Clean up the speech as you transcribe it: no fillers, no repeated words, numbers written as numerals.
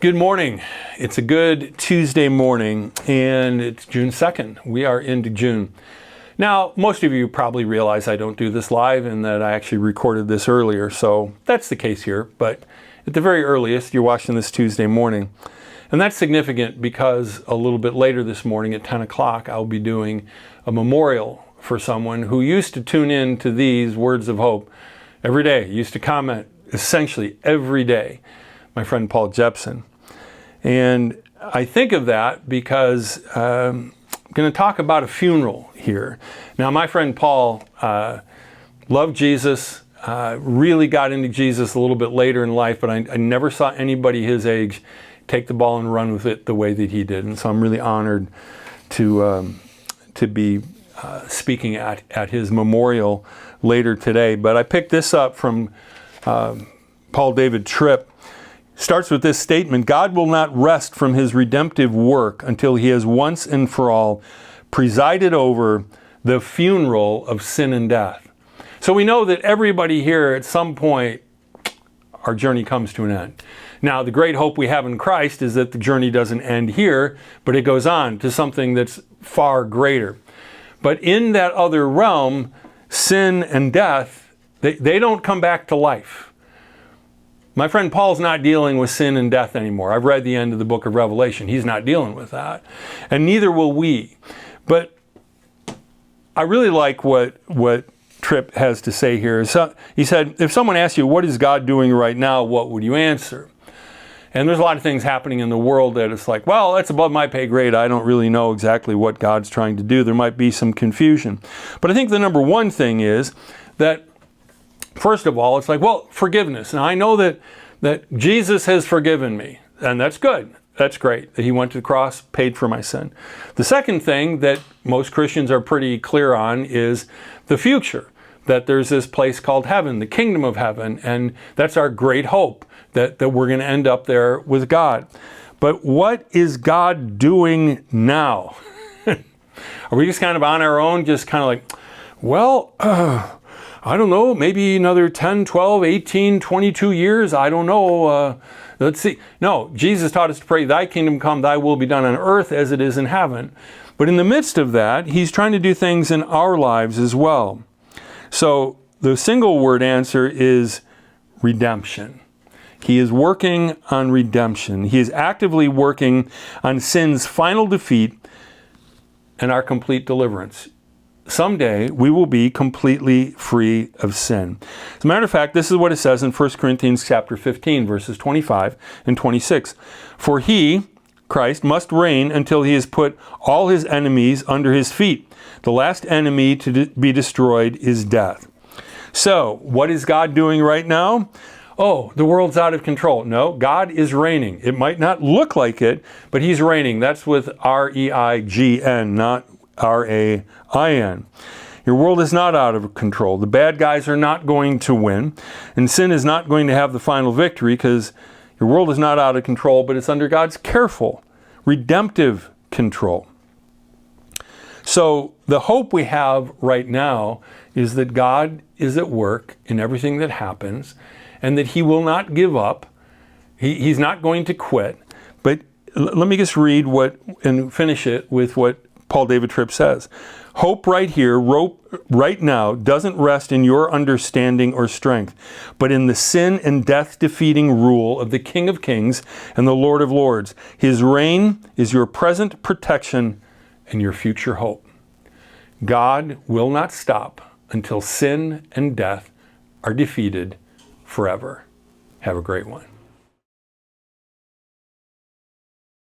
Good morning. It's a good Tuesday morning, and it's June 2nd. We are into June. Now, most of you probably realize I don't do this live and that I actually recorded this earlier, so that's the case here. But at the very earliest, you're watching this Tuesday morning. And that's significant because a little bit later this morning at 10 o'clock, I'll be doing a memorial for someone who used to tune in to these words of hope every day, used to comment essentially every day, my friend Paul Jepson. And I think of that because I'm going to talk about a funeral here. Now, my friend Paul loved Jesus, really got into Jesus a little bit later in life, but I never saw anybody his age take the ball and run with it the way that he did. And so I'm really honored to be speaking at his memorial later today. But I picked this up from Paul David Tripp. Starts with this statement: God will not rest from his redemptive work until he has once and for all presided over the funeral of sin and death. So we know that everybody here at some point, our journey comes to an end. Now, the great hope we have in Christ is that the journey doesn't end here, but it goes on to something that's far greater. But in that other realm, sin and death, they don't come back to life. My friend Paul's not dealing with sin and death anymore. I've read the end of the book of Revelation. He's not dealing with that. And neither will we. But I really like what Tripp has to say here. So, he said, if someone asks you, what is God doing right now, what would you answer? And there's a lot of things happening in the world that it's like, well, that's above my pay grade. I don't really know exactly what God's trying to do. There might be some confusion. But I think the number one thing is that, first of all, it's like, well, forgiveness. Now, I know that Jesus has forgiven me, and that's good. That's great that he went to the cross, paid for my sin. The second thing that most Christians are pretty clear on is the future, that there's this place called heaven, the kingdom of heaven, and that's our great hope, that we're going to end up there with God. But what is God doing now? Are we just kind of on our own, just kind of like, well, I don't know, maybe another 10, 12, 18, 22 years. I don't know. Let's see. No, Jesus taught us to pray, thy kingdom come, thy will be done on earth as it is in heaven. But in the midst of that, he's trying to do things in our lives as well. So the single word answer is redemption. He is working on redemption. He is actively working on sin's final defeat and our complete deliverance. Someday we will be completely free of sin. As a matter of fact, this is what it says in 1 Corinthians chapter 15, verses 25 and 26. For he, Christ, must reign until he has put all his enemies under his feet. The last enemy to be destroyed is death. So, what is God doing right now? Oh, the world's out of control. No, God is reigning. It might not look like it, but he's reigning. That's with R-E-I-G-N, not R-A-I-N. Your world is not out of control. The bad guys are not going to win, and sin is not going to have the final victory because your world is not out of control, but it's under God's careful, redemptive control. So the hope we have right now is that God is at work in everything that happens and that he will not give up. He's not going to quit. But let me just read and finish it with what Paul David Tripp says. Hope right here, right now, doesn't rest in your understanding or strength, but in the sin and death defeating rule of the King of Kings and the Lord of Lords. His reign is your present protection and your future hope. God will not stop until sin and death are defeated forever. Have a great one.